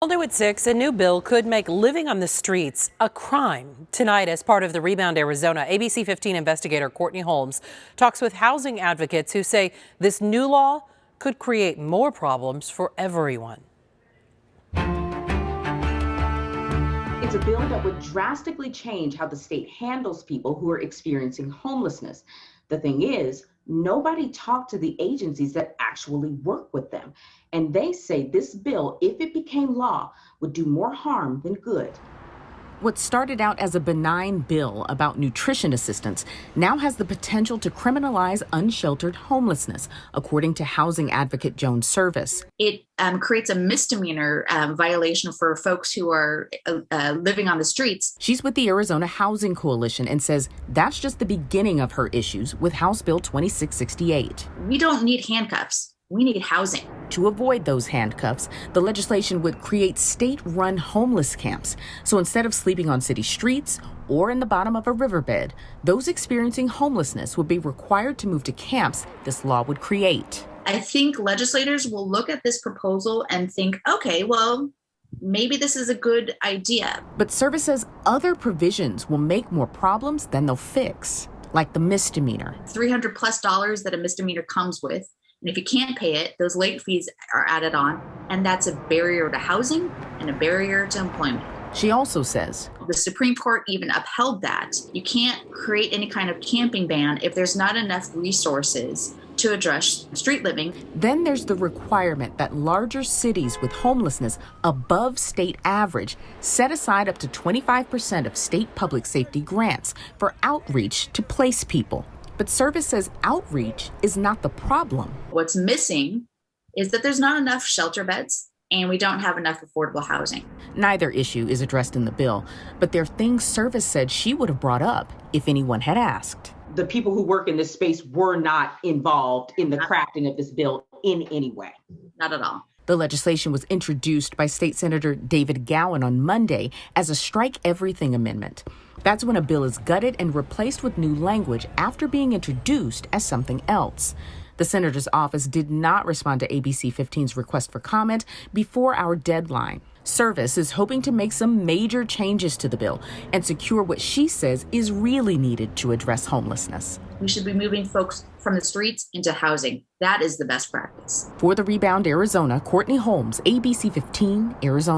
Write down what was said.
All new at 6, a new bill could make living on the streets a crime. Tonight, as part of the Rebound Arizona, ABC 15 investigator Courtney Holmes talks with housing advocates who say this new law could create more problems for everyone. It's a bill that would drastically change how the state handles people who are experiencing homelessness. The thing is, nobody talked to the agencies that actually work with them. And they say this bill, if it became law, would do more harm than good. What started out as a benign bill about nutrition assistance now has the potential to criminalize unsheltered homelessness, according to housing advocate Joan Service. It creates a misdemeanor violation for folks who are living on the streets. She's with the Arizona Housing Coalition and says that's just the beginning of her issues with House Bill 2668. We don't need handcuffs. We need housing. To avoid those handcuffs, the legislation would create state-run homeless camps. So instead of sleeping on city streets or in the bottom of a riverbed, those experiencing homelessness would be required to move to camps this law would create. I think legislators will look at this proposal and think, okay, well, maybe this is a good idea. But Service says other provisions will make more problems than they'll fix, like the misdemeanor. $300+ that a misdemeanor comes with. And if you can't pay it, those late fees are added on, and that's a barrier to housing and a barrier to employment. She also says the Supreme Court even upheld that. You can't create any kind of camping ban if there's not enough resources to address street living. Then there's the requirement that larger cities with homelessness above state average set aside up to 25% of state public safety grants for outreach to place people. But Service says outreach is not the problem. What's missing is that there's not enough shelter beds and we don't have enough affordable housing. Neither issue is addressed in the bill, but they're things Service said she would have brought up if anyone had asked. The people who work in this space were not involved in the crafting of this bill in any way. Not at all. The legislation was introduced by State Senator David Gowan on Monday as a strike everything amendment. That's when a bill is gutted and replaced with new language after being introduced as something else. The senator's office did not respond to ABC 15's request for comment before our deadline. Service is hoping to make some major changes to the bill and secure what she says is really needed to address homelessness. We should be moving folks from the streets into housing. That is the best practice. For the Rebound Arizona, Courtney Holmes, ABC 15, Arizona.